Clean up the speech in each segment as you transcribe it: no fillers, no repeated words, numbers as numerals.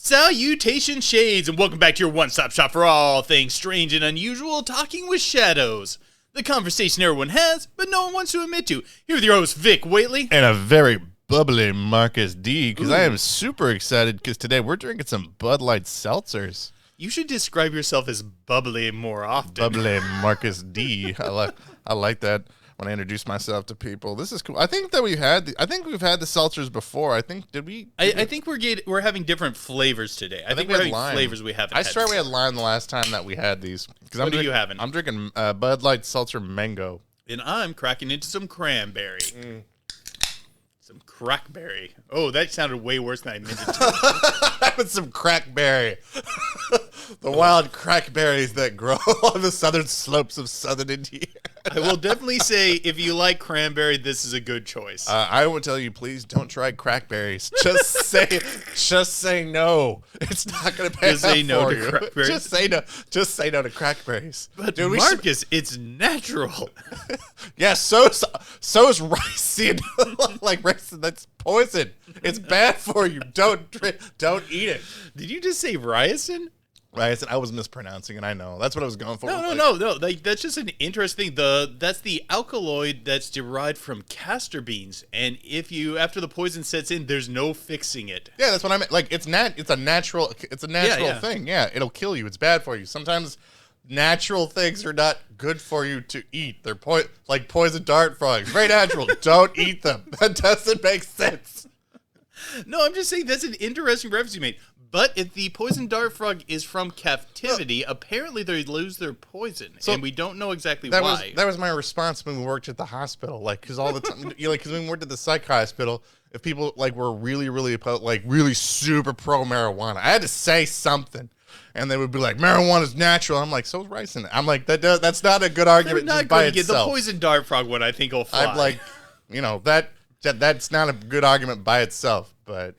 Salutations, shades, and welcome back to your one-stop shop for all things strange and unusual, talking with shadows. The conversation everyone has, but no one wants to admit to. Here with your host, Vic Whately. And a very bubbly Marcus D, because I am super excited, because today we're drinking some Bud Light seltzers. You should describe yourself as bubbly more often. Bubbly Marcus D. I like that when I introduce myself to people. This is cool. I think that we've had the seltzers before. I think I think we're having different flavors today. I think we're having flavors we haven't. I swear we had lime the last time that we had these. What are you having? I'm drinking Bud Light Seltzer Mango. And I'm cracking into some cranberry. Some crackberry. Oh, that sounded way worse than I meant it to. Having some crackberry. The wild crackberries that grow on the southern slopes of southern Indiana. I will definitely say, if you like cranberry, this is a good choice. I will tell you, please don't try crackberries. Just say no. It's not going to pay Just say no to crackberries. Just say no to crackberries. But dude, Marcus, it's natural. Yeah, so is ricin. Like ricin, that's poison. It's bad for you. Don't eat it. Did you just say ricin? Right, I was mispronouncing it. I know. That's what I was going for. No. Like, that's just an interesting. That's the alkaloid that's derived from castor beans, and after the poison sets in, there's no fixing it. Yeah, that's what I meant. Like, it's a natural thing. Yeah, it'll kill you. It's bad for you. Sometimes natural things are not good for you to eat. They're like poison dart frogs. Very natural. Don't eat them. That doesn't make sense. No, I'm just saying that's an interesting reference you made. But if the poison dart frog is from captivity, apparently they lose their poison, and we don't know exactly why. That was my response when we worked at the hospital. Like, because all the time, because when we worked at the psych hospital, if people were really super pro marijuana, I had to say something, and they would be like, "Marijuana's natural." I'm like, "So's ricin." I'm like, that's not a good argument just by itself. The poison dart frog one, I think, will fly. I'm like, that's not a good argument by itself. But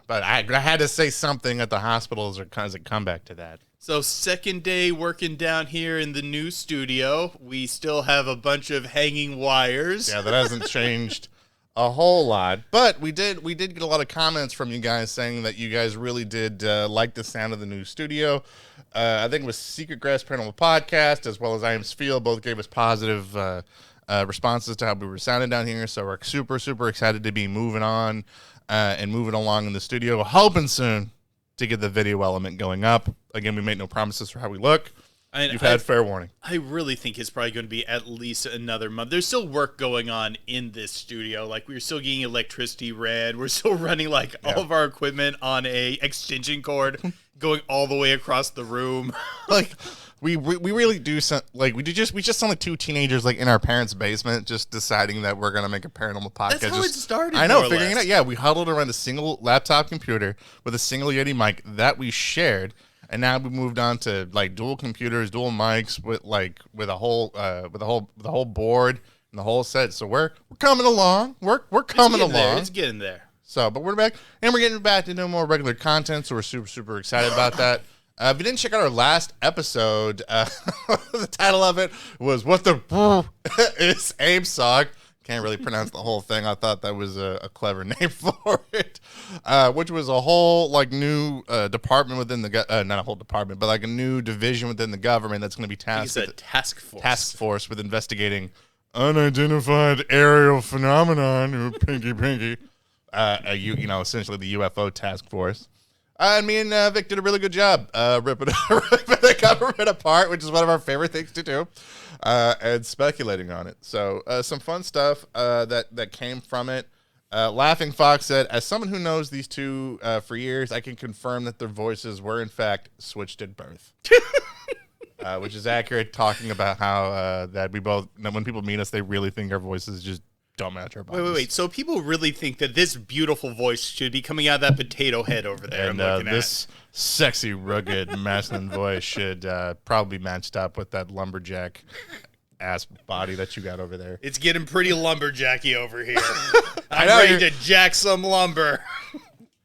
I had to say something at the hospital as a comeback to that. So second day working down here in the new studio, we still have a bunch of hanging wires. Yeah, that hasn't changed a whole lot. But we did get a lot of comments from you guys saying that you guys really did like the sound of the new studio. I think it was Secret Grass Paranormal Podcast as well as I Am Spiel both gave us positive responses to how we were sounding down here. So we're super, super excited to be moving on. And moving along in the studio, hoping soon to get the video element going up. Again, we make no promises for how we look. You've had fair warning. I really think it's probably going to be at least another month. There's still work going on in this studio. Like, we're still getting electricity ran. We're still running, all of our equipment on a extension cord going all the way across the room. We really do we just sound like two teenagers in our parents' basement just deciding that we're gonna make a paranormal podcast. That's how it started. I know, figuring it out. Yeah, we huddled around a single laptop computer with a single Yeti mic that we shared, and now we moved on to dual computers, dual mics with a whole board and the whole set. So we're coming along. We're coming along. It's getting there. So, but we're back, and we're getting back to doing more regular content. So we're super super excited about that. If you didn't check out our last episode, the title of it was "What the is Abe song." Can't really pronounce the whole thing. I thought that was a clever name for it, which was a whole new department within the not a whole department, but a new division within the government that's going to be tasked. It's a task force with investigating unidentified aerial phenomenon. Pinky. Essentially the UFO task force. And me and Vic did a really good job ripping the government apart, which is one of our favorite things to do, and speculating on it. So some fun stuff that came from it. Laughing Fox said, as someone who knows these two for years, I can confirm that their voices were, in fact, switched at birth. Which is accurate, talking about how that we both, when people meet us, they really think our voices just don't match our bodies. Wait. So people really think that this beautiful voice should be coming out of that potato head over there. And this sexy, rugged, masculine voice should probably be matched up with that lumberjack ass body that you got over there. It's getting pretty lumberjacky over here. I'm ready to jack some lumber.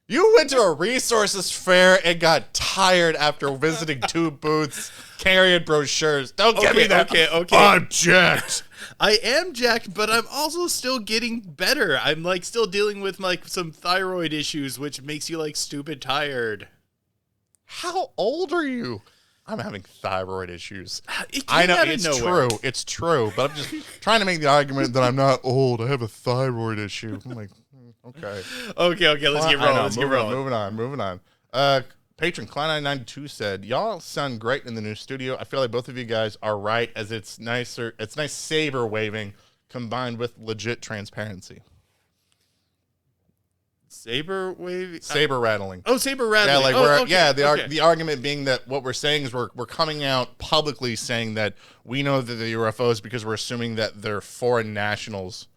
You went to a resources fair and got tired after visiting 2 booths, carrying brochures. Don't give me that. Okay. I'm jacked. I am jacked, but I'm also still getting better. I'm like still dealing with like some thyroid issues, which makes you like stupid tired. How old are you? I'm having thyroid issues. I know it's true. It's true, but I'm just trying to make the argument that I'm not old. I have a thyroid issue. I'm like, okay. Okay. Let's get rolling. Moving on. Patron Clown992 said, "Y'all sound great in the new studio. I feel like both of you guys are right, as it's nicer. It's nice saber waving combined with legit transparency." Saber waving? Saber rattling. Oh, saber rattling. The argument being that what we're saying is we're coming out publicly saying that we know that the UFOs because we're assuming that they're foreign nationals,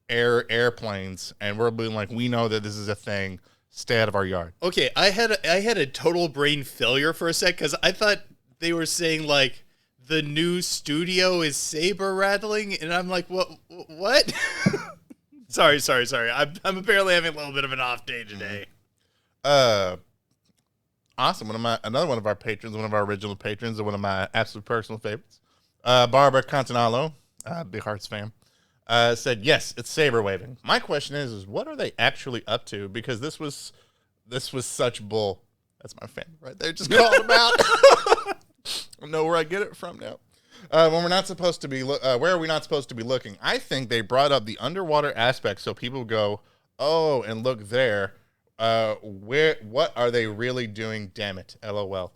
airplanes, and we're being like, we know that this is a thing. Stay out of our yard. Okay, I had a total brain failure for a sec because I thought they were saying like the new studio is saber rattling, and I'm like, what? Sorry. I'm apparently having a little bit of an off day today. Awesome. Another one of our patrons, one of our original patrons, and one of my absolute personal favorites, Barbara Cantanalo, Big Hearts fan. Said, yes, it's saber waving. My question is what are they actually up to? Because this was such bull. That's my fan right there. Just called him out. I know where I get it from now. When we're not supposed to be, where are we not supposed to be looking? I think they brought up the underwater aspect so people go, oh, and look there. What are they really doing? Damn it. LOL.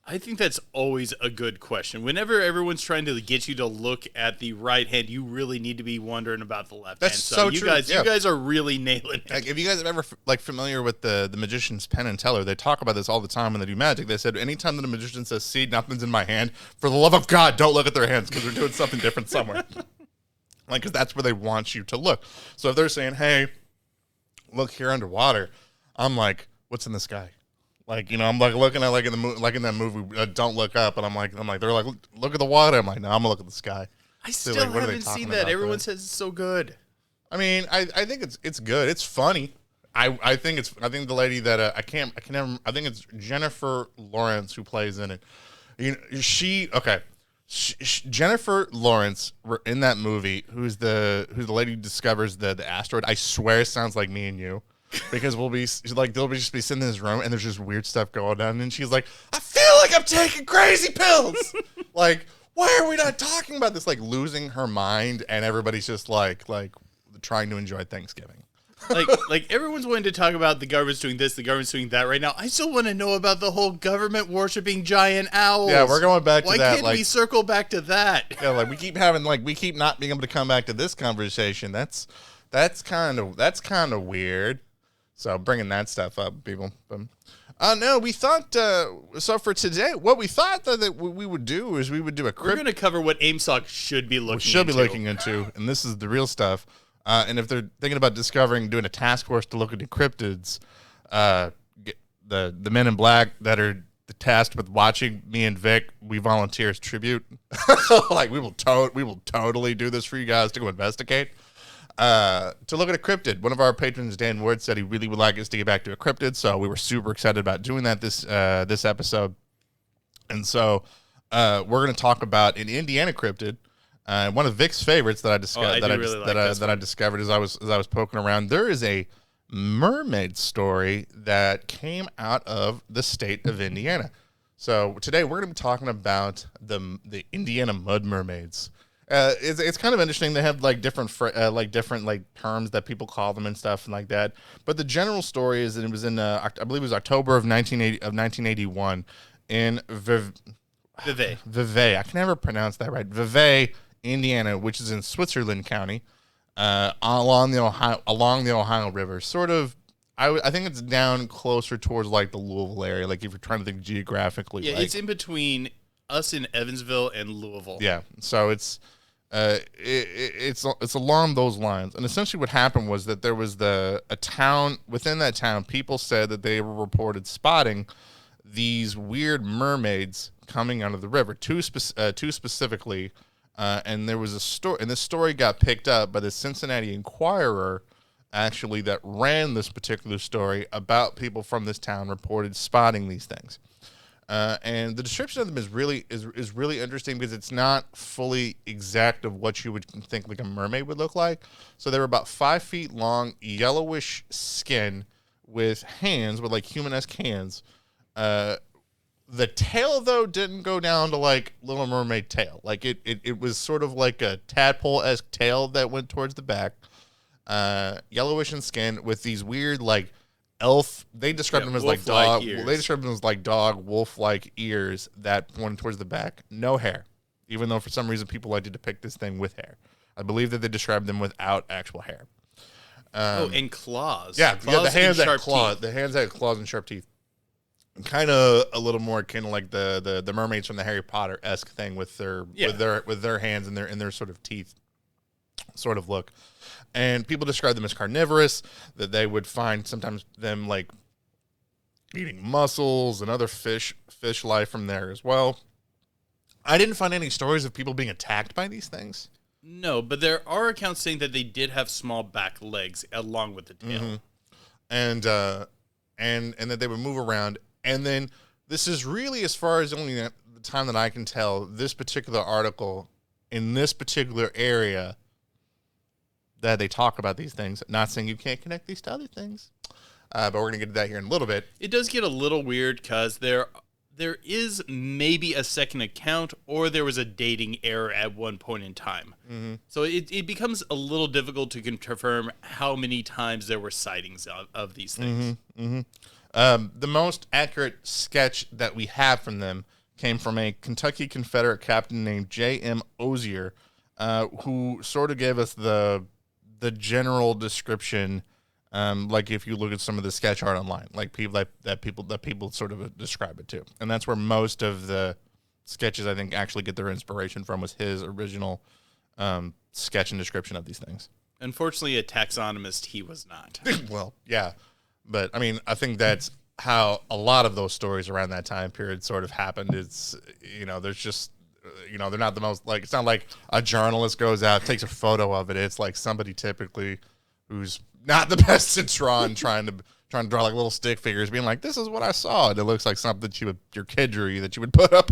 I think that's always a good question. Whenever everyone's trying to get you to look at the right hand, you really need to be wondering about the left hand. So you true. You guys are really nailing it. Like, if you guys are ever familiar with the magician's Penn and Teller, they talk about this all the time when they do magic. They said anytime that a magician says, "See, nothing's in my hand," for the love of God, don't look at their hands because they're doing something different somewhere. Like, because that's where they want you to look. So if they're saying, "Hey, look here underwater," I'm like, "What's in the sky?" Like, you know, I'm like looking at like in that movie, Don't Look Up, and I'm like, they're like, look at the water. I'm like, no, I'm gonna look at the sky. I still haven't seen that. Everyone says it's so good. I mean, I think it's good. It's funny. I think the lady that I think it's Jennifer Lawrence who plays in it. You know, Jennifer Lawrence in that movie, who's the lady who discovers the asteroid. I swear it sounds like me and you. Because they'll just be sitting in this room and there's just weird stuff going on, and she's like, I feel like I'm taking crazy pills. Like, why are we not talking about this? Like, losing her mind, and everybody's just like trying to enjoy Thanksgiving. like everyone's wanting to talk about the government's doing this, the government's doing that right now. I still want to know about the whole government worshiping giant owls. Yeah, we're going back to that. Why can't we circle back to that? Yeah, like we keep not being able to come back to this conversation. That's kind of weird. So bringing that stuff up, people. No, we thought, so for today, what we thought that we would do is we would do a We're going to cover what AIMSOC should be looking into. And this is the real stuff. And if they're thinking about doing a task force to look into cryptids, the men in black that are tasked with watching me and Vic, we volunteer as tribute. Like, we will totally do this for you guys to go investigate. To look at a cryptid. One of our patrons, Dan Ward, said he really would like us to get back to a cryptid, so we were super excited about doing that this episode. And so we're going to talk about an Indiana cryptid, one of Vic's favorites that I discovered I discovered as I was poking around. There is a mermaid story that came out of the state of Indiana. So today we're going to be talking about the Indiana Mud Mermaids. It's kind of interesting. They have different terms that people call them and stuff and like that. But the general story is that it was in I believe it was October of 1981 in Vevay. Vevay. I can never pronounce that right. Vevay, Indiana, which is in Switzerland County, along the Ohio River. Sort of. I think it's down closer towards like the Louisville area. Like if you're trying to think geographically. Yeah, it's in between us in Evansville and Louisville. Yeah, so it's It's along those lines. And essentially what happened was that there was a town, within that town, people said that they were reported spotting these weird mermaids coming out of the river, two specifically, and there was a story, and this story got picked up by the Cincinnati Enquirer, actually, that ran this particular story about people from this town reported spotting these things. And the description of them is really interesting because it's not fully exact of what you would think like a mermaid would look like. So they were about 5 feet long, yellowish skin with hands, with like human-esque hands. The tail, though, didn't go down to like Little Mermaid tail. Like it was sort of like a tadpole-esque tail that went towards the back. Yellowish in skin with these weird like elf. They described them as like dog. Ears. They described them as like dog, wolf-like ears that went towards the back. No hair, even though for some reason people like to depict this thing with hair. I believe that they described them without actual hair. And claws. Yeah, claws the hands had claws. The hands had claws and sharp teeth. Kind of a little more kind of like the mermaids from the Harry Potter-esque thing with their hands and their sort of teeth sort of look. And people describe them as carnivorous, that they would find sometimes them like eating mussels and other fish life from there as well. I didn't find any stories of people being attacked by these things. No, but there are accounts saying that they did have small back legs along with the tail. Mm-hmm. And that they would move around. And then this is really, as far as only the time that I can tell, this particular article in this particular area that they talk about these things. Not saying you can't connect these to other things, but we're going to get to that here in a little bit. It does get a little weird because there is maybe a second account, or there was a dating error at one point in time. Mm-hmm. So it becomes a little difficult to confirm how many times there were sightings of these things. Mm-hmm. Mm-hmm. The most accurate sketch that we have from them came from a Kentucky Confederate captain named J.M. Ozier, who sort of gave us the general description, like if you look at some of the sketch art online, like people that people sort of describe it to, and that's where most of the sketches I think actually get their inspiration from, was his original sketch and description of these things. Unfortunately, a taxonomist he was not. Well, yeah, but I mean, I think that's how a lot of those stories around that time period sort of happened. It's, there's just, they're not the most, like, it's not like a journalist goes out, takes a photo of it. It's like somebody typically who's not the best at drawing, trying to draw like little stick figures, being like, this is what I saw. And it looks like something that your kid drew you, that you would put up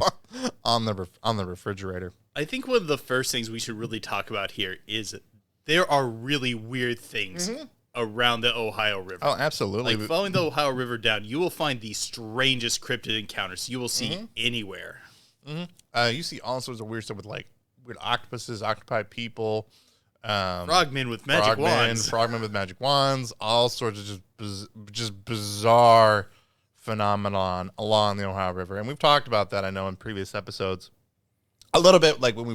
on the refrigerator. I think one of the first things we should really talk about here is there are really weird things around the Ohio River. Oh, absolutely. Like, following the Ohio River down, you will find the strangest cryptid encounters you will see anywhere. Mm-hmm. You see all sorts of weird stuff with like weird octopuses, octopi people, frogmen with magic wands, all sorts of just bizarre phenomenon along the Ohio River. And we've talked about that, I know, in previous episodes a little bit, like when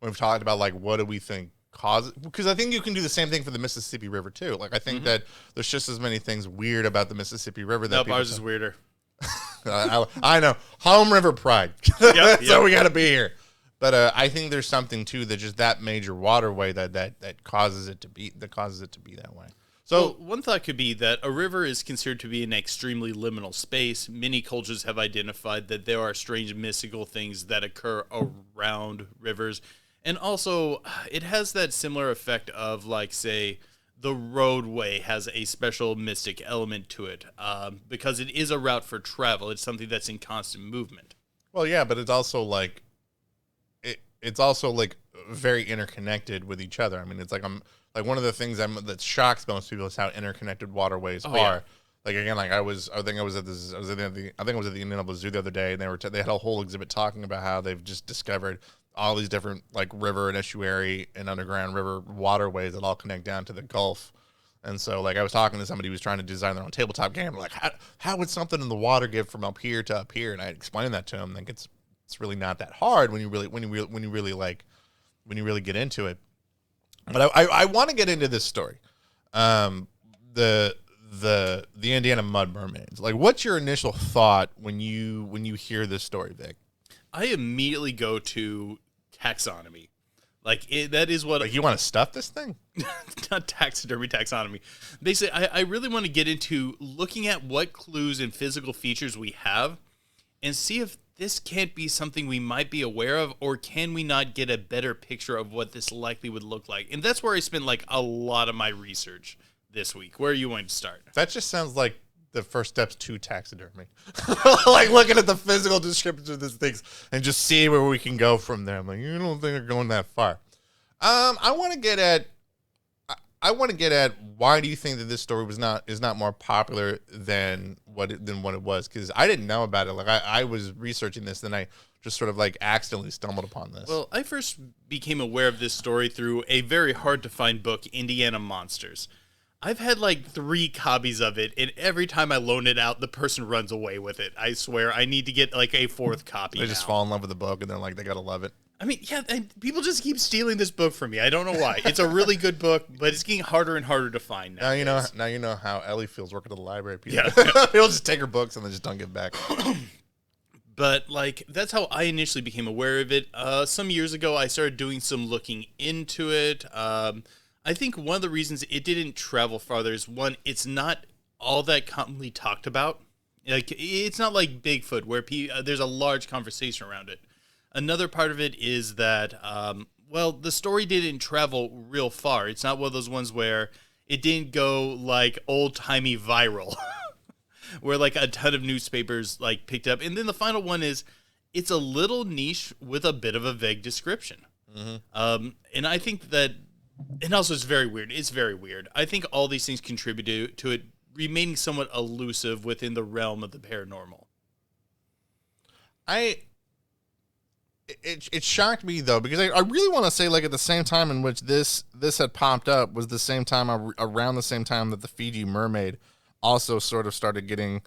we've talked about like what do we think causes, because I think you can do the same thing for the Mississippi River too. Like, I think that there's just as many things weird about the Mississippi River that ours is weirder. I know, home river pride. Yep. So we got to be here. But I think there's something too that just that major waterway that causes it to be that way. So one thought could be that a river is considered to be an extremely liminal space. Many cultures have identified that there are strange mystical things that occur around rivers. And also, it has that similar effect of, like, say, the roadway has a special mystic element to it, because it is a route for travel. It's something that's in constant movement. Well, yeah, but it's also like very interconnected with each other. I mean, it's like one of the things that shocks most people is how interconnected waterways are. Yeah. Like, again, like I think I was at the Indiana Zoo the other day, and they had a whole exhibit talking about how they've just discovered all these different like river and estuary and underground river waterways that all connect down to the Gulf. And so, like, I was talking to somebody who was trying to design their own tabletop game. Like, how would something in the water get from up here to up here? And I explained that to him. Like, it's really not that hard when you really get into it. But I want to get into this story, the Indiana Mud Mermaids. Like, what's your initial thought when you hear this story, Vic? I immediately go to taxonomy. That is what... Like, you want to stuff this thing? Not taxidermy, taxonomy. They say, I really want to get into looking at what clues and physical features we have and see if this can't be something we might be aware of, or can we not get a better picture of what this likely would look like? And that's where I spent a lot of my research this week. Where are you going to start? That just sounds like the first steps to taxidermy. Like looking at the physical descriptions of these things and just see where we can go from there. I'm like, you don't think they're going that far. I want to get at why do you think that this story is not more popular than what it was? Because I didn't know about it. Like I was researching this, then I just sort of accidentally stumbled upon this. Well, I first became aware of this story through a very hard to find book, Indiana Monsters. I've had 3 copies of it, and every time I loan it out, the person runs away with it. I swear, I need to get a 4th copy. They just fall in love with the book, and they're they gotta love it. I mean, yeah, and people just keep stealing this book from me. I don't know why. It's a really good book, but it's getting harder and harder to find now. Now you know how Ellie feels working at the library. People. Yeah. People just take her books and then just don't give back. But that's how I initially became aware of it. Some years ago, I started doing some looking into it. I think one of the reasons it didn't travel farther is, one, it's not all that commonly talked about. It's not like Bigfoot, where there's a large conversation around it. Another part of it is that, the story didn't travel real far. It's not one of those ones where it didn't go old-timey viral, where a ton of newspapers picked up. And then the final one is, it's a little niche with a bit of a vague description. Mm-hmm. And I think that, and also it's very weird. It's very weird. I think all these things contribute to it remaining somewhat elusive within the realm of the paranormal. It shocked me though, because I really want to say at the same time in which this had popped up was the same time, around the same time that the Fiji mermaid also sort of started getting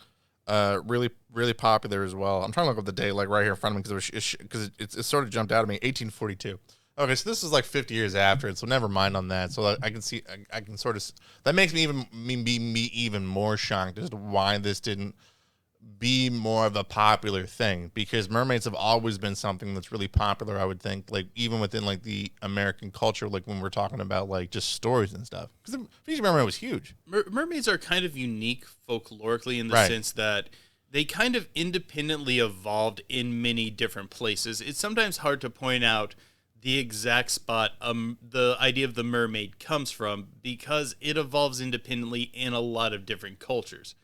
really popular as well. I'm trying to look up the date right here in front of me because it sort of jumped out at me. 1842. Okay, so this is 50 years after it, so never mind on that. So I can see, I can sort of, that makes me even more shocked as to why this didn't be more of a popular thing, because mermaids have always been something that's really popular, I would think, even within the American culture, when we're talking about just stories and stuff, because the Fiji mermaid was huge. Mermaids are kind of unique folklorically in the sense that they kind of independently evolved in many different places. It's sometimes hard to point out the exact spot the idea of the mermaid comes from, because it evolves independently in a lot of different cultures.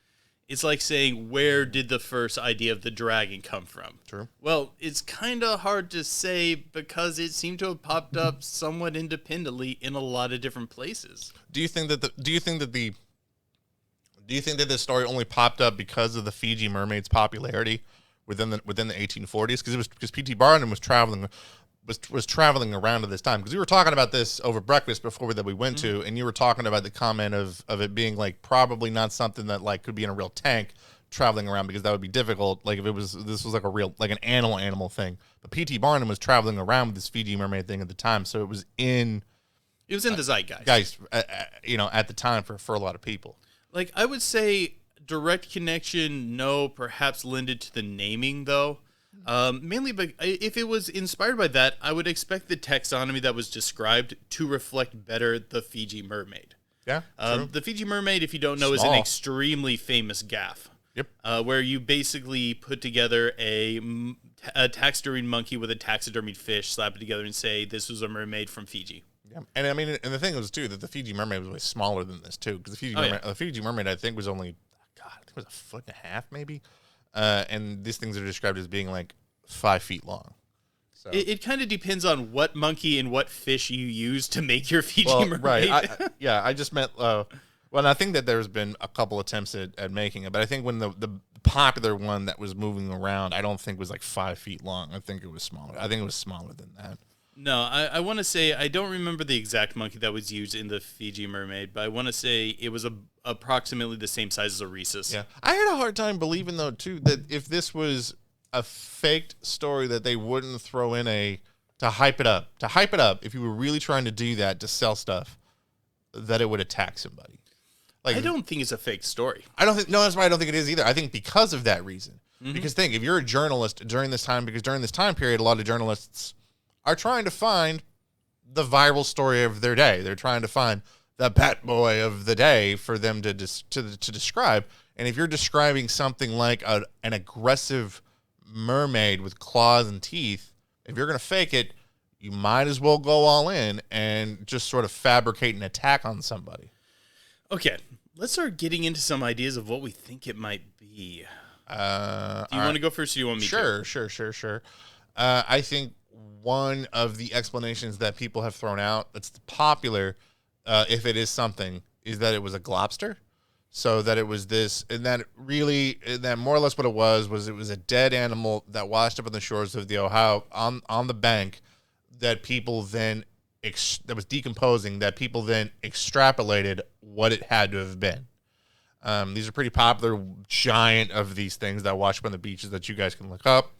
It's like saying, where did the first idea of the dragon come from? True. Well, it's kind of hard to say, because it seemed to have popped up somewhat independently in a lot of different places. Do you think that this story only popped up because of the Fiji mermaid's popularity within the 1840s? Because P.T. Barnum was traveling around at this time, because we were talking about this over breakfast before that we went to, and you were talking about the comment of it being probably not something that could be in a real tank traveling around, because that would be difficult. If this was a real an animal thing. But P.T. Barnum was traveling around with this Fiji mermaid thing at the time, so it was in the zeitgeist, guys, at the time for a lot of people. I would say direct connection, no, perhaps lended to the naming though. Mainly, but if it was inspired by that, I would expect the taxonomy that was described to reflect better the Fiji mermaid. Yeah, the Fiji mermaid, if you don't know, is an extremely famous gaff. Yep. Where you basically put together a taxidermied monkey with a taxidermied fish, slap it together, and say this was a mermaid from Fiji. Yeah, and I mean, and the thing was too that the Fiji mermaid was way smaller than this too, because the Fiji mermaid I think was only, I think it was 1.5 feet maybe. And these things are described as being 5 feet long. So. It kind of depends on what monkey and what fish you use to make your Fiji mermaid. Right. I just meant, I think that there's been a couple attempts at making it, but I think when the popular one that was moving around, I don't think was 5 feet long. I think it was smaller. I think it was smaller than that. No, I want to say, I don't remember the exact monkey that was used in the Fiji mermaid, but I want to say it was approximately the same size as a rhesus. Yeah. I had a hard time believing, though, too, that if this was a faked story, that they wouldn't throw in to hype it up. To hype it up, if you were really trying to do that, to sell stuff, that it would attack somebody. I don't think it's a fake story. That's why I don't think it is either. I think because of that reason. Mm-hmm. Because think, if you're a journalist during this time, because during this time period, a lot of journalists are trying to find the viral story of their day. They're trying to find the pet boy of the day for them to describe. And if you're describing something like an aggressive mermaid with claws and teeth, if you're going to fake it, you might as well go all in and just sort of fabricate an attack on somebody. Okay, let's start getting into some ideas of what we think it might be. Do you want to go first or do you want me to? Sure. I think one of the explanations that people have thrown out that's popular, if it is something, is that it was a globster. So that it was this, and that more or less what it was it was a dead animal that washed up on the shores of the Ohio on the bank that people then, that was decomposing, that people then extrapolated what it had to have been. These are pretty popular, giant of these things that wash up on the beaches that you guys can look up.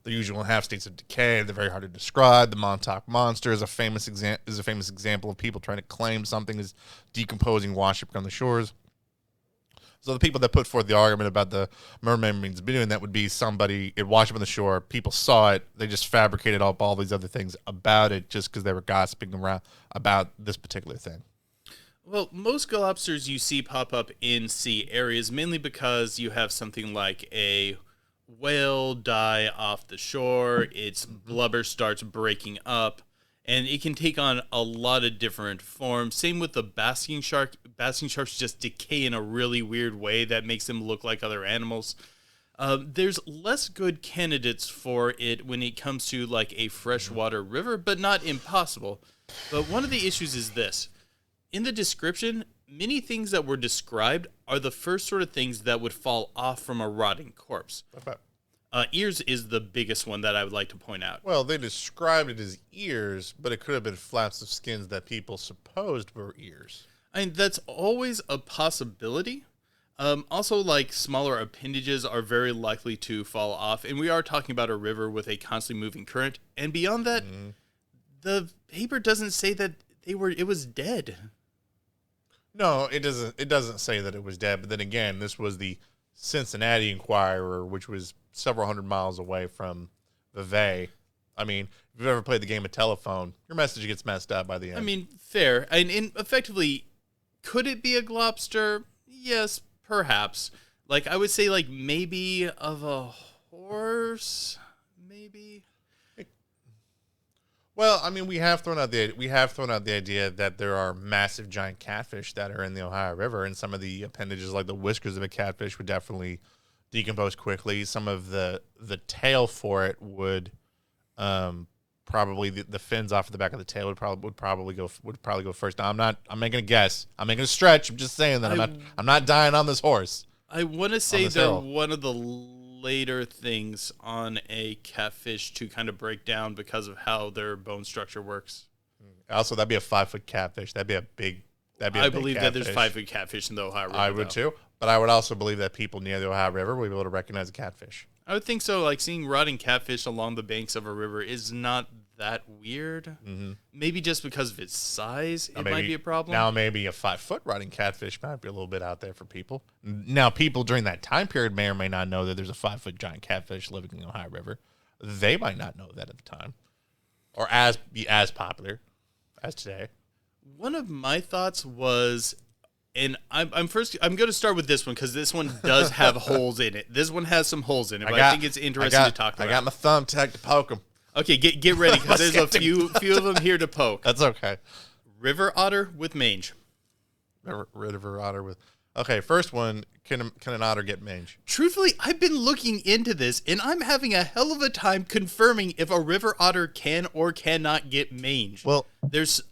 The usual half states of decay. They're very hard to describe. The Montauk Monster is a famous example of people trying to claim something is decomposing, wash up on the shores. So the people that put forth the argument about the mermaid's doing that would be somebody, it washed up on the shore, people saw it, they just fabricated up all these other things about it just because they were gossiping around about this particular thing. Well, most globsters you see pop up in sea areas mainly because you have something like a whale die off the shore, its blubber starts breaking up, and it can take on a lot of different forms. Same with the basking shark. Basking sharks just decay in a really weird way that makes them look like other animals. There's less good candidates for it when it comes to like a freshwater river, but not impossible. But one of the issues is this. In the description, many things that were described are the first sort of things that would fall off from a rotting corpse. Ears is the biggest one that I would like to point out. Well, they described it as ears, but it could have been flaps of skins that people supposed were ears. I mean, that's always a possibility. Also, like, smaller appendages are very likely to fall off, and we are talking about a river with a constantly moving current. And beyond that, the paper doesn't say that it was dead. No, it doesn't. It doesn't say that it was dead. But then again, this was the Cincinnati Enquirer, which was several hundred miles away from Vevay. I mean, if you've ever played the game of telephone, your message gets messed up by the end. I mean, fair. And effectively, could it be a globster? Yes, perhaps. Like, I would say, like, maybe of a horse, maybe. Well, I mean, we have thrown out the idea that there are massive giant catfish that are in the Ohio River, and some of the appendages, like the whiskers of a catfish, would definitely decompose quickly. Some of the tail for it would probably the fins off of the back of the tail would probably go first. Now, I'm making a guess. I'm making a stretch. I'm just saying that I'm not dying on this horse. I want to say they're one of the later things on a catfish to kind of break down because of how their bone structure works. Also, that'd be a 5-foot catfish. That'd be a big I believe that there's 5-foot catfish in the Ohio River. I would too, but I would also believe that people near the Ohio River will be able to recognize a catfish. I would think so. Like, seeing rotting catfish along the banks of a river is not that weird. Mm-hmm. Maybe just because of its size, might be a problem. Now, maybe a 5-foot rotting catfish might be a little bit out there for people. Now, people during that time period may or may not know that there's a 5-foot giant catfish living in the Ohio River. They might not know that at the time, or be as popular as today. One of my thoughts was, and I'm going to start with this one because this one does have holes in it. This one has some holes in it, but I think it's interesting to talk about. I got my thumbtack to poke them. Okay, get ready because there's a few of them here to poke. That's okay. River otter with mange. River otter with. Okay, first one. Can an otter get mange? Truthfully, I've been looking into this, and I'm having a hell of a time confirming if a river otter can or cannot get mange. Well, there's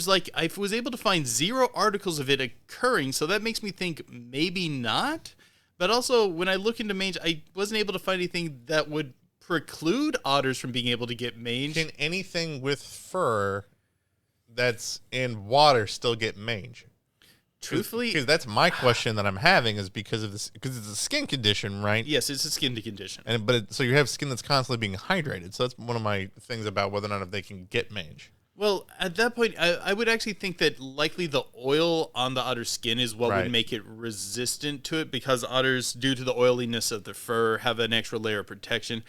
like, I was able to find 0 articles of it occurring, so that makes me think maybe not. But also, when I look into mange, I wasn't able to find anything that would preclude otters from being able to get mange. Can anything with fur that's in water still get mange? Truthfully, because that's my question that I'm having is because of this, because it's a skin condition, right? Yes, it's a skin condition. So you have skin that's constantly being hydrated. So that's one of my things about whether or not they can get mange. Well, at that point, I would actually think that likely the oil on the otter's skin is what would make it resistant to it, because otters, due to the oiliness of their fur, have an extra layer of protection.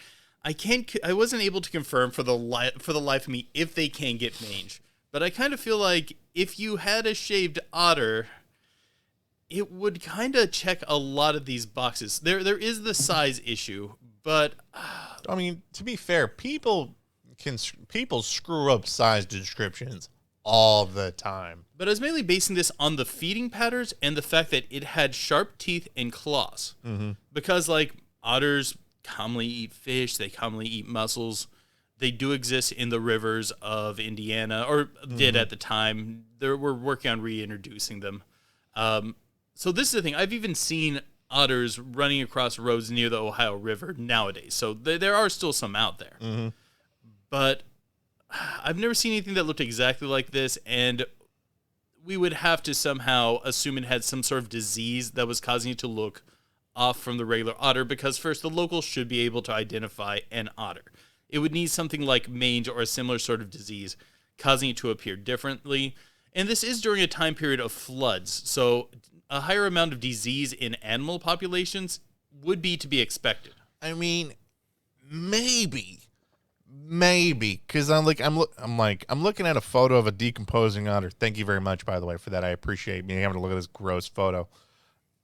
I wasn't able to confirm for the life of me if they can get mange. But I kind of feel like if you had a shaved otter, it would kind of check a lot of these boxes. There is the size issue, but I mean, to be fair, people screw up size descriptions all the time. But I was mainly basing this on the feeding patterns and the fact that it had sharp teeth and claws. Mm-hmm. Because, like, otters commonly eat fish, they commonly eat mussels. They do exist in the rivers of Indiana, or did at the time. We're working on reintroducing them. So this is the thing. I've even seen otters running across roads near the Ohio River nowadays. So there are still some out there. Mm-hmm. But I've never seen anything that looked exactly like this, and we would have to somehow assume it had some sort of disease that was causing it to look off from the regular otter, because first, the locals should be able to identify an otter. It would need something like mange or a similar sort of disease causing it to appear differently. And this is during a time period of floods, so a higher amount of disease in animal populations would be to be expected. I mean, maybe, because I'm looking at a photo of a decomposing otter. Thank you very much, by the way, for that. I appreciate me having to look at this gross photo,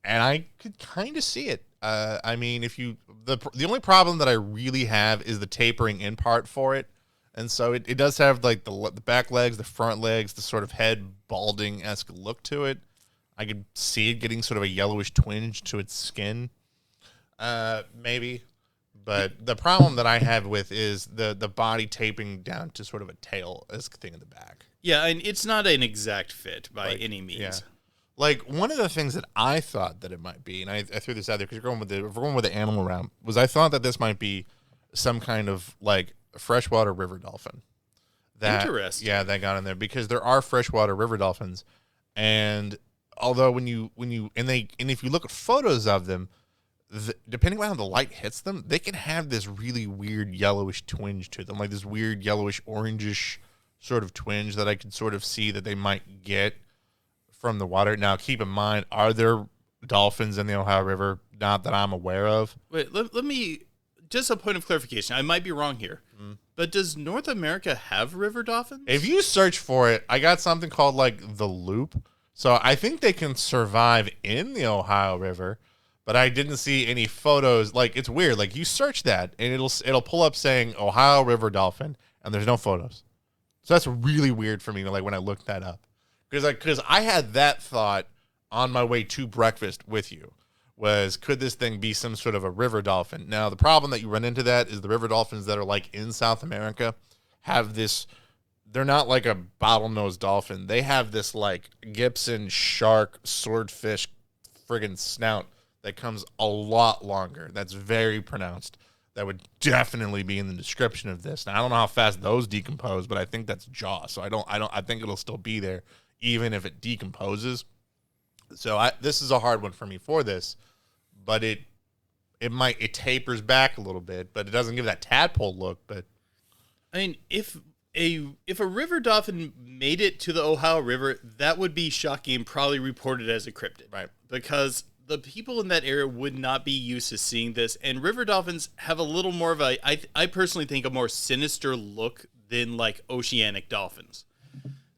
and I could kind of see it. I mean, the only problem that I really have is the tapering in part for it, and so it does have like the back legs, the front legs, the sort of head balding-esque look to it. I could see it getting sort of a yellowish twinge to its skin, maybe. But the problem that I have with is the body taping down to sort of a tail-esque thing in the back. Yeah, and it's not an exact fit by any means. Yeah. Like, one of the things that I thought that it might be, and I threw this out there because if we're going with the animal round, was I thought that this might be some kind of, like, freshwater river dolphin. Interesting. Yeah, that got in there because there are freshwater river dolphins, and although if you look at photos of them, depending on how the light hits them, they can have this really weird yellowish twinge to them, like this weird yellowish orangish sort of twinge that I could sort of see that they might get from the water. Now, keep in mind, are there dolphins in the Ohio River? Not that I'm aware of. Wait, let me, just a point of clarification. I might be wrong here, but does North America have river dolphins? If you search for it, I got something called like the loop. So I think they can survive in the Ohio River, but I didn't see any photos. Like, it's weird. Like, you search that, and it'll pull up saying Ohio River dolphin, and there's no photos. So that's really weird for me, like, when I looked that up. Because I had that thought on my way to breakfast with you, was could this thing be some sort of a river dolphin? Now, the problem that you run into that is the river dolphins that are, like, in South America have this... They're not like a bottlenose dolphin. They have this, like, Gibson shark swordfish friggin' snout that comes a lot longer. That's very pronounced. That would definitely be in the description of this. Now, I don't know how fast those decompose, but I think that's jaw. So I think it'll still be there even if it decomposes. So this is a hard one for me for this, but it tapers back a little bit, but it doesn't give that tadpole look. But I mean, if a river dolphin made it to the Ohio River, that would be shocking and probably reported as a cryptid, right? Because the people in that area would not be used to seeing this, and river dolphins have a little more of I personally think a more sinister look than like oceanic dolphins.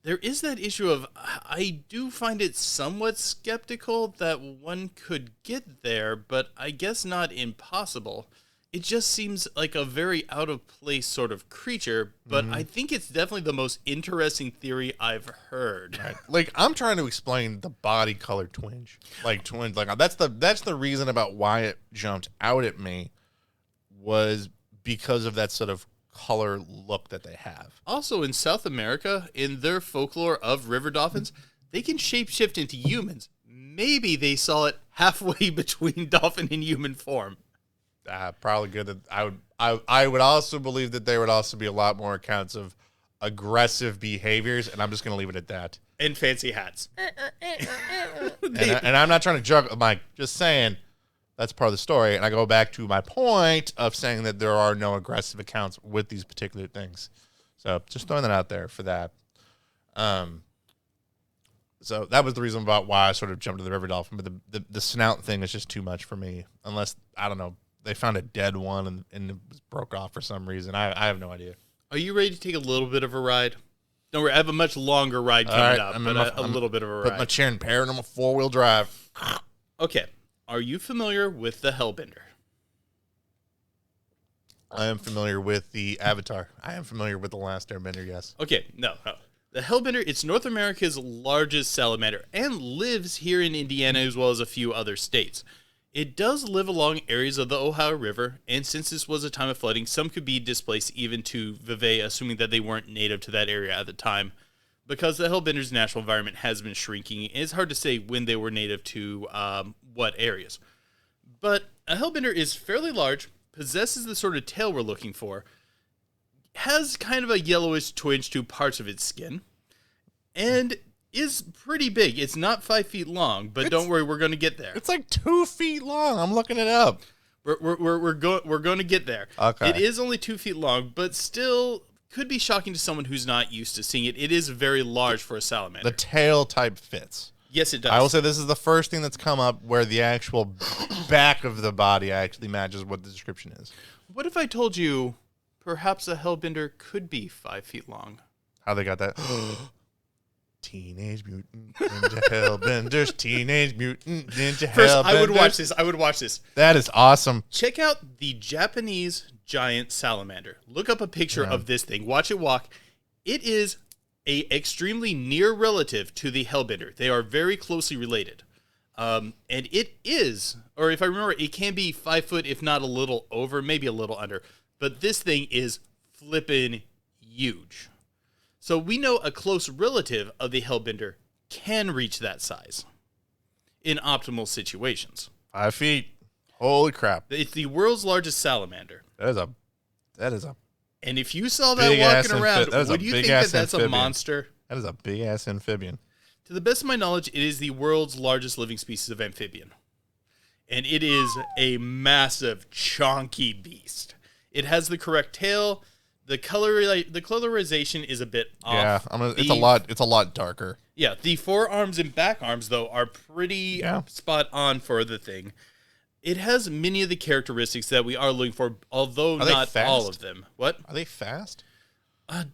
There is that issue of, I do find it somewhat skeptical that one could get there, but I guess not impossible. It just seems like a very out of place sort of creature, but I think it's definitely the most interesting theory I've heard. Right. Like, I'm trying to explain the body color twinge. Like that's the reason about why it jumped out at me, was because of that sort of color look that they have. Also, in South America, in their folklore of river dolphins, they can shapeshift into humans. Maybe they saw it halfway between dolphin and human form. Probably good. That I would also believe that there would also be a lot more accounts of aggressive behaviors, and I'm just going to leave it at that. And fancy hats. And I'm not trying to juggle. I'm like, just saying that's part of the story. And I go back to my point of saying that there are no aggressive accounts with these particular things. So just throwing that out there for that. So that was the reason about why I sort of jumped to the river dolphin. But the snout thing is just too much for me. Unless, I don't know, they found a dead one and it was broke off for some reason. I have no idea. Are you ready to take a little bit of a ride? Don't worry, I have a much longer ride coming up, but a little bit of a ride. Put my chair in pair and I'm a 4-wheel drive. Okay. Are you familiar with the Hellbender? I am familiar with the Avatar. I am familiar with the Last Airbender, yes. Okay, no. The Hellbender, it's North America's largest salamander and lives here in Indiana as well as a few other states. It does live along areas of the Ohio River, and since this was a time of flooding, some could be displaced even to Vevay, assuming that they weren't native to that area at the time. Because the Hellbender's natural environment has been shrinking, it's hard to say when they were native to what areas. But a Hellbender is fairly large, possesses the sort of tail we're looking for, has kind of a yellowish twinge to parts of 's skin, and is pretty big. It's not 5 feet long, but don't worry, we're going to get there. It's like 2 feet long. I'm looking it up. We're going to get there. Okay. It is only 2 feet long, but still could be shocking to someone who's not used to seeing it. It is very large for a salamander. The tail type fits. Yes, it does. I will say this is the first thing that's come up where the actual back of the body actually matches what the description is. What if I told you perhaps a Hellbender could be 5 feet long? How they got that? Teenage Mutant Ninja Hellbenders. Teenage Mutant Ninja Hellbenders. First, I would watch this. That is awesome. Check out the Japanese giant salamander. Look up a picture of this thing. Watch it walk. It is a extremely near relative to the Hellbender. They are very closely related. And it is, or if I remember, it can be 5 foot, if not a little over, maybe a little under. But this thing is flippin' huge. So we know a close relative of the Hellbender can reach that size in optimal situations. 5 feet. Holy crap. It's the world's largest salamander. That is a And if you saw that walking around, would you think that that's a monster? That is a big-ass amphibian. To the best of my knowledge, it is the world's largest living species of amphibian. And it is a massive, chonky beast. It has the correct tail. The colorization is a bit off. Yeah, it's a lot darker. Yeah, the forearms and back arms, though, are pretty spot on for the thing. It has many of the characteristics that we are looking for, although not all of them. What? Are they fast?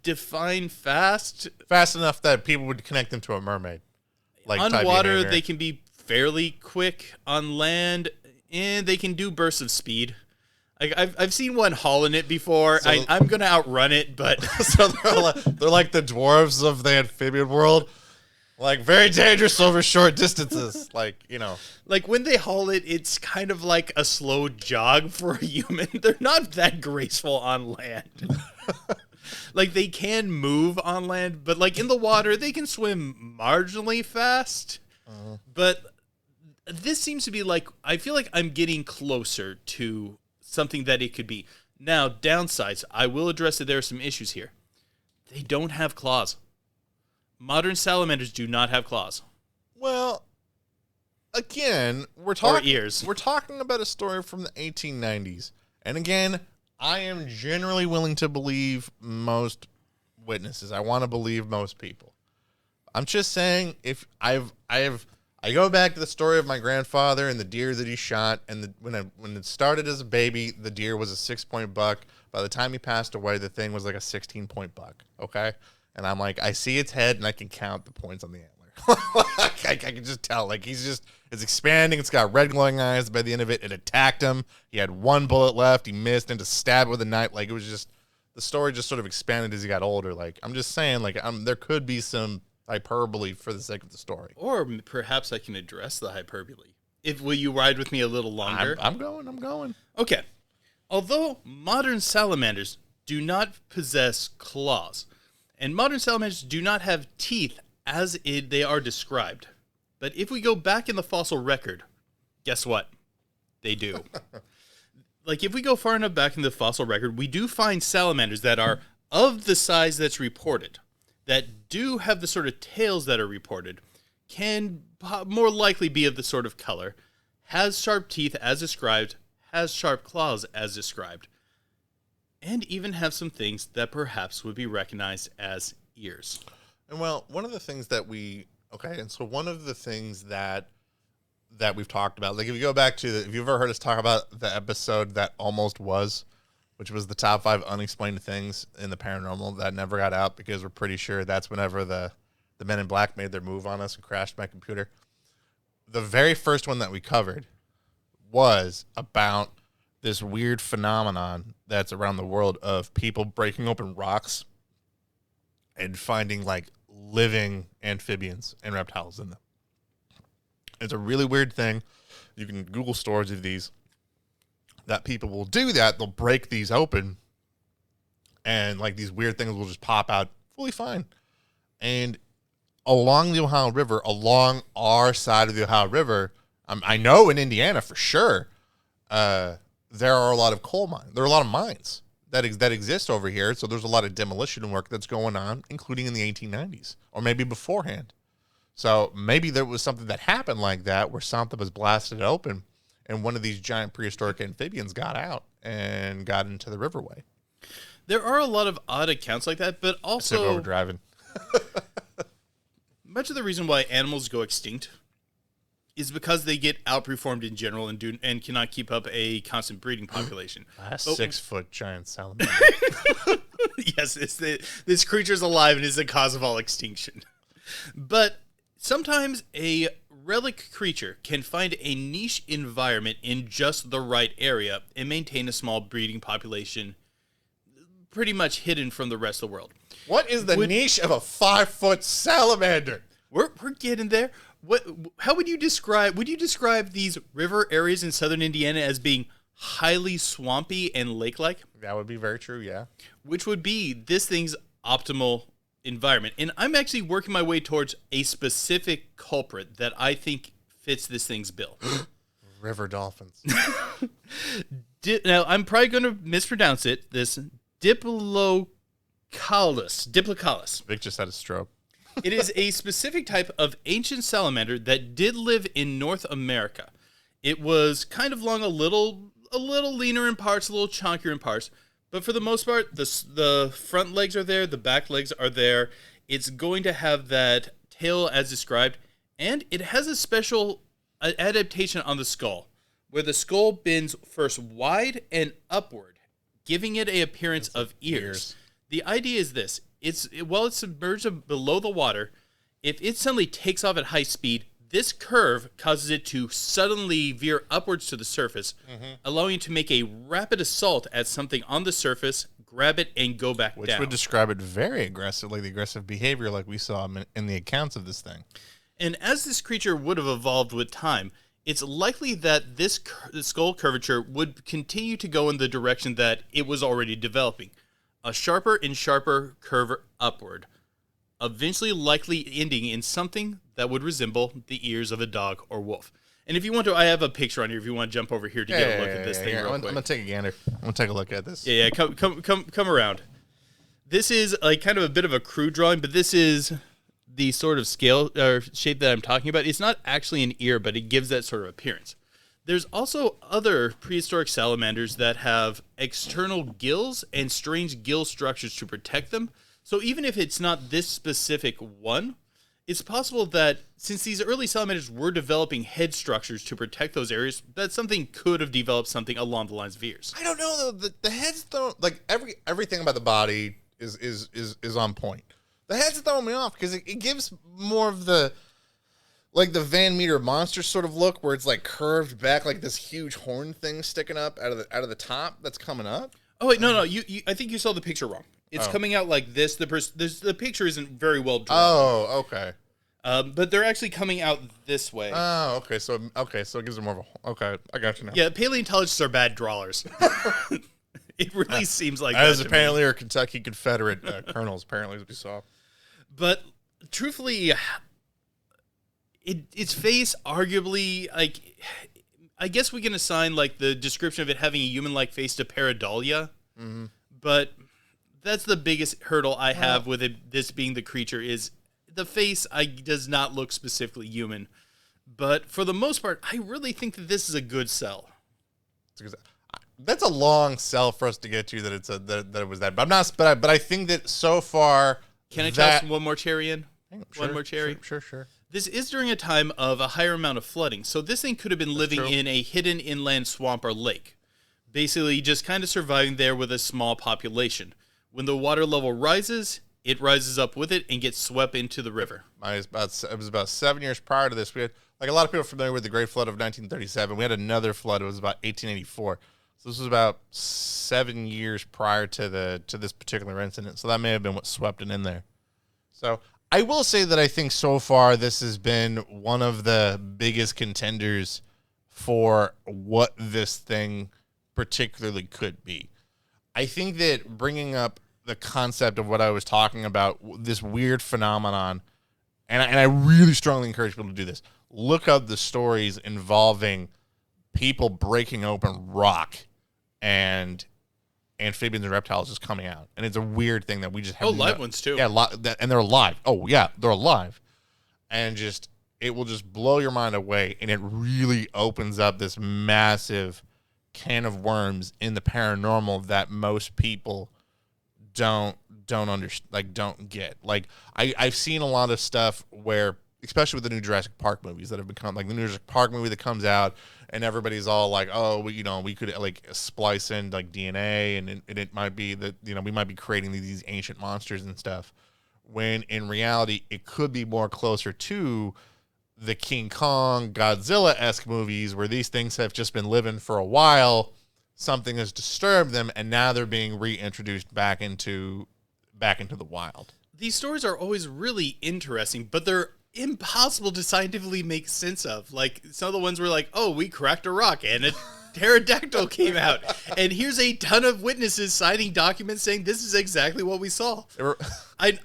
Define fast. Fast enough that people would connect them to a mermaid. Like on water, they can be fairly quick. On land, and they can do bursts of speed. I've seen one hauling it before. So, I'm going to outrun it, but... So they're like the dwarves of the amphibian world. Like, very dangerous over short distances. Like, you know. Like, when they haul it, it's kind of like a slow jog for a human. They're not that graceful on land. Like, they can move on land, but, like, in the water, they can swim marginally fast. But this seems to be like... I feel like I'm getting closer to something that it could be. Now, downsides. I will address that there are some issues here. They don't have claws. Modern salamanders do not have claws. Well, again, we're talking about a story from the 1890s. And again, I am generally willing to believe most witnesses. I want to believe most people. I'm just saying, if I go back to the story of my grandfather and the deer that he shot, and when it started as a baby, the deer was a 6-point buck. By the time he passed away, the thing was like a 16-point buck. Okay. And I'm like, I see its head, and I can count the points on the antler. I can just tell. Like, it's expanding. It's got red glowing eyes. By the end of it, it attacked him. He had one bullet left. He missed, and to stab with a knife. Like, it was just, the story just sort of expanded as he got older. Like, I'm just saying, like, there could be some hyperbole for the sake of the story. Or perhaps I can address the hyperbole. Will you ride with me a little longer? I'm going. Okay. Although modern salamanders do not possess claws, and modern salamanders do not have teeth as they are described. But if we go back in the fossil record, guess what? They do. Like, if we go far enough back in the fossil record, we do find salamanders that are of the size that's reported, that do have the sort of tails that are reported, can more likely be of the sort of color, has sharp teeth as described, has sharp claws as described, and even have some things that perhaps would be recognized as ears. And well, one of the things that one of the things that that we've talked about. Like if you go back to, if you've ever heard us talk about the episode that almost was, which was the top 5 unexplained things in the paranormal that never got out because we're pretty sure that's whenever the Men in Black made their move on us and crashed my computer. The very first one that we covered was about this weird phenomenon that's around the world of people breaking open rocks and finding like living amphibians and reptiles in them. It's a really weird thing. You can Google stories of these that people will do that. They'll break these open and like these weird things will just pop out fully fine. And along the Ohio River, along our side of the Ohio River, I know in Indiana for sure, there are a lot of coal mines. There are a lot of mines that exist over here. So there's a lot of demolition work that's going on, including in the 1890s or maybe beforehand. So maybe there was something that happened like that where something was blasted open and one of these giant prehistoric amphibians got out and got into the riverway. There are a lot of odd accounts like that, but also over driving. Much of the reason why animals go extinct is because they get outperformed in general and cannot keep up a constant breeding population. A 6-foot giant salamander. Yes, this creature's alive and is the cause of all extinction. But sometimes a relic creature can find a niche environment in just the right area and maintain a small breeding population pretty much hidden from the rest of the world. What is the niche of a 5-foot salamander? We're getting there. How would you describe these river areas in southern Indiana as being highly swampy and lake-like? That would be very true, yeah. Which would be this thing's optimal environment. And I'm actually working my way towards a specific culprit that I think fits this thing's bill. River dolphins. Now, I'm probably going to mispronounce it. This Diplocalus. Vic just had a stroke. It is a specific type of ancient salamander that did live in North America. It was kind of long, a little leaner in parts, a little chunkier in parts, but for the most part, the front legs are there, the back legs are there. It's going to have that tail as described, and it has a special adaptation on the skull, where the skull bends first wide and upward, giving it an appearance of ears. The idea is this. While it's submerged below the water, if it suddenly takes off at high speed, this curve causes it to suddenly veer upwards to the surface, allowing it to make a rapid assault at something on the surface, grab it, and go back down. Which would describe it very aggressively, the aggressive behavior like we saw in the accounts of this thing. And as this creature would have evolved with time, it's likely that this skull curvature would continue to go in the direction that it was already developing. A sharper and sharper curve upward, eventually likely ending in something that would resemble the ears of a dog or wolf. And if you want to, I have a picture on here if you want to jump over here to get a look at this thing real quick. I'm going to take a gander. I'm going to take a look at this. Yeah, come around. This is like kind of a bit of a crude drawing, but this is the sort of scale or shape that I'm talking about. It's not actually an ear, but it gives that sort of appearance. There's also other prehistoric salamanders that have external gills and strange gill structures to protect them. So even if it's not this specific one, it's possible that since these early salamanders were developing head structures to protect those areas, that something could have developed something along the lines of ears. I don't know though. The heads don't like everything about the body is on point. The heads throw me off because it gives more of the like the Van Meter monster sort of look where it's like curved back like this huge horn thing sticking up out of the top that's coming up. Oh wait, no, you I think you saw the picture wrong. It's coming out like this. The picture isn't very well drawn. Oh, okay. But they're actually coming out this way. Oh, okay. So it gives them more of a... Okay, I got you now. Yeah, paleontologists are bad drawers. It really seems like as that apparently are Kentucky Confederate colonels, apparently, as we saw. But truthfully, its face arguably, like, I guess we can assign like the description of it having a human-like face to pareidolia. Mm-hmm. But that's the biggest hurdle I have with it. This being the creature is the face. Does not look specifically human, but for the most part, I really think that this is a good sell. That's a long sell for us to get to that it's that it was that. But I'm not. But I think that so far. Can I toss one more cherry in? Sure, one more cherry. Sure. This is during a time of a higher amount of flooding, so this thing could have been living in a hidden inland swamp or lake, basically just kind of surviving there with a small population. When the water level rises, it rises up with it and gets swept into the river. It was about 7 years prior to this. We had, like, a lot of people are familiar with the Great Flood of 1937. We had another flood. It was about 1884. So this was about 7 years prior to this particular incident. So that may have been what swept it in there. So I will say that I think so far this has been one of the biggest contenders for what this thing particularly could be. I think that bringing up the concept of what I was talking about, this weird phenomenon, and I really strongly encourage people to do this. Look up the stories involving people breaking open rock and amphibians and reptiles just coming out. And it's a weird thing that we just have. Live ones too. Yeah, and they're alive. Oh, yeah, they're alive. And it will just blow your mind away. And it really opens up this massive can of worms in the paranormal that most people don't get. Like, I've seen a lot of stuff where, especially with the new Jurassic Park movies that have become, like the new Jurassic Park movie that comes out, and everybody's all like, oh, we could like splice in like DNA, and it might be that, we might be creating these ancient monsters and stuff, when in reality it could be more closer to the King Kong, Godzilla-esque movies where these things have just been living for a while, something has disturbed them, and now they're being reintroduced back into the wild. These stories are always really interesting, but they're impossible to scientifically make sense of. Like, some of the ones were like, oh, we cracked a rock and a pterodactyl came out, and here's a ton of witnesses signing documents saying this is exactly what we saw. I'm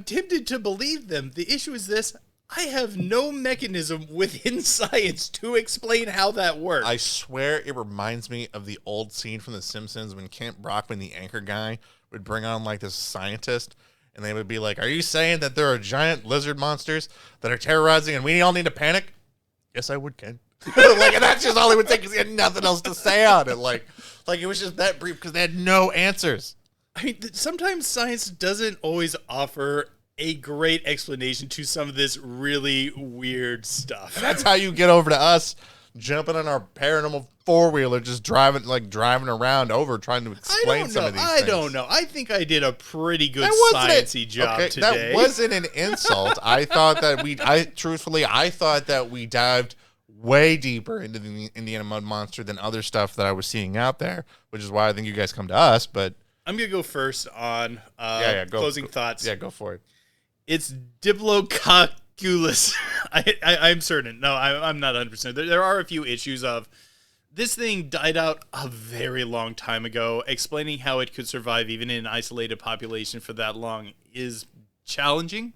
tempted to believe them. The issue is this: I have no mechanism within science to explain how that works. I swear it reminds me of the old scene from The Simpsons when Kent Brockman, the anchor guy, would bring on like this scientist, and they would be like, are you saying that there are giant lizard monsters that are terrorizing and we all need to panic? Yes, I would, Ken. Like, and that's just all he would say because he had nothing else to say on it. Like it was just that brief because they had no answers. I mean, sometimes science doesn't always offer a great explanation to some of this really weird stuff. And that's how you get over to us jumping on our paranormal four-wheeler, just driving around over trying to explain some of these things. I don't know. I think I did a pretty good sciencey job today. That wasn't an insult. I thought that I thought that we dived way deeper into the Indiana Mud Monster than other stuff that I was seeing out there, which is why I think you guys come to us. But I'm going to go first on closing thoughts. Yeah, go for it. It's Diplodocus. I'm certain. No, I'm not 100%. There are a few issues of this thing died out a very long time ago. Explaining how it could survive even in an isolated population for that long is challenging.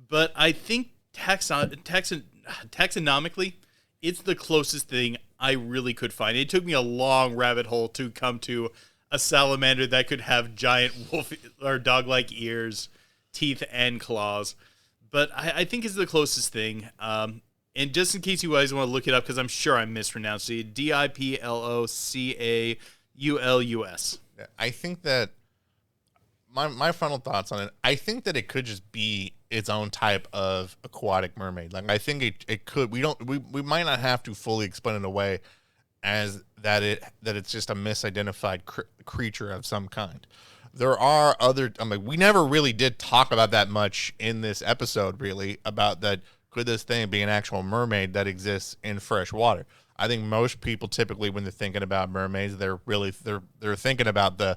But I think taxonomically, it's the closest thing I really could find. It took me a long rabbit hole to come to a salamander that could have giant wolf or dog-like ears, teeth, and claws. But I think it's the closest thing. And just in case you guys want to look it up, because I'm sure I'm mispronouncing it, Diplocaulus. I think that my final thoughts on it, I think that it could just be its own type of aquatic mermaid. Like, I think it could. We might not have to fully explain it away as that it's just a misidentified creature of some kind. There are other. We never really did talk about that much in this episode, really, about that. Could this thing be an actual mermaid that exists in fresh water? I think most people typically, when they're thinking about mermaids, they're thinking about the,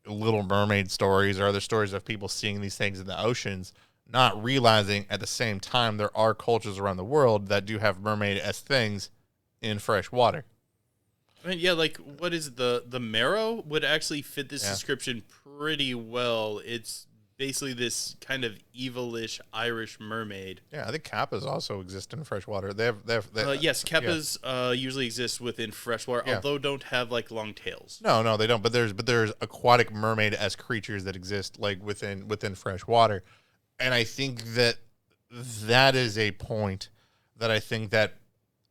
Little Mermaid stories or other stories of people seeing these things in the oceans, not realizing at the same time there are cultures around the world that do have mermaid-esque things in fresh water. I mean, yeah, like, what is the marrow would actually fit this description pretty well. It's basically this kind of evilish Irish mermaid. Yeah, I think kappas also exist in freshwater. Yes, kappas usually exist within freshwater, although don't have like long tails. No, they don't. But there's aquatic mermaid-esque creatures that exist like within freshwater, and I think that is a point that I think that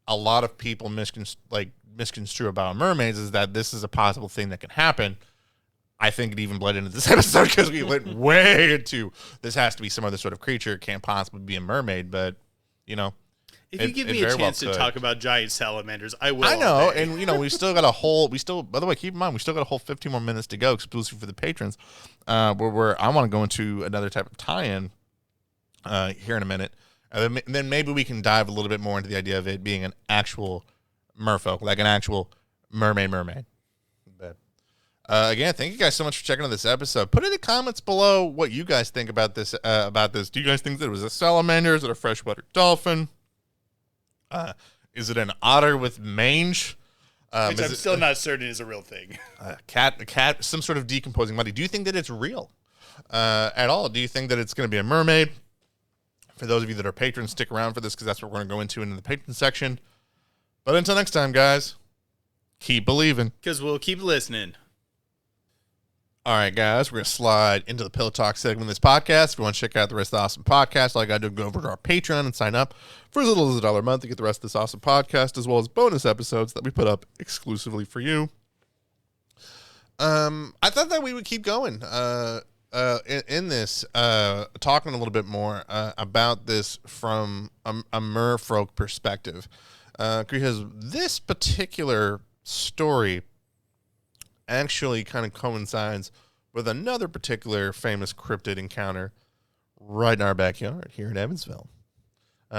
a lot of people misconstrue about mermaids is that this is a possible thing that can happen. I think it even bled into this episode because we went way into this has to be some other sort of creature. It can't possibly be a mermaid, but, you know. If you give me a chance to talk about giant salamanders, I will. I know, and, you know, we've still got a whole, by the way, keep in mind, we still got a whole 15 more minutes to go, exclusively for the patrons, where I want to go into another type of tie-in here in a minute. And then maybe we can dive a little bit more into the idea of it being an actual merfolk, like an actual mermaid. But, again, thank you guys so much for checking out this episode. Put in the comments below what you guys think about this. Do you guys think that it was a salamander? Is it a freshwater dolphin? Is it an otter with mange? Which I'm still not certain is a real thing. A cat, some sort of decomposing body. Do you think that it's real at all? Do you think that it's going to be a mermaid? For those of you that are patrons, stick around for this because that's what we're going to go into in the patron section. But until next time, guys, keep believing. Because we'll keep listening. All right, guys, we're going to slide into the Pillow Talk segment of this podcast. If you want to check out the rest of the awesome podcast, all you got to do is go over to our Patreon and sign up for as little as $1 a month to get the rest of this awesome podcast, as well as bonus episodes that we put up exclusively for you. I thought that we would keep going in this, talking a little bit more about this from a merfolk perspective. Because this particular story actually kind of coincides with another particular famous cryptid encounter right in our backyard here in Evansville.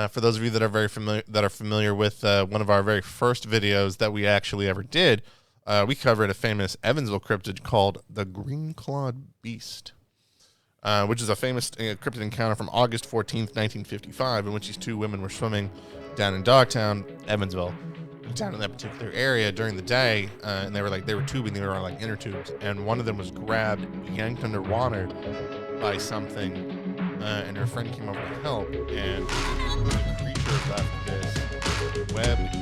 For those of you that are familiar with one of our very first videos that we actually ever did, we covered a famous Evansville cryptid called the green-clawed beast, which is a famous cryptid encounter from August 14th, 1955, in which these two women were swimming down in Dogtown, Evansville, down in that particular area during the day, and they were tubing, they were on like inner tubes, and one of them was grabbed, yanked underwater by something, and her friend came over to help, and the creature left this webbed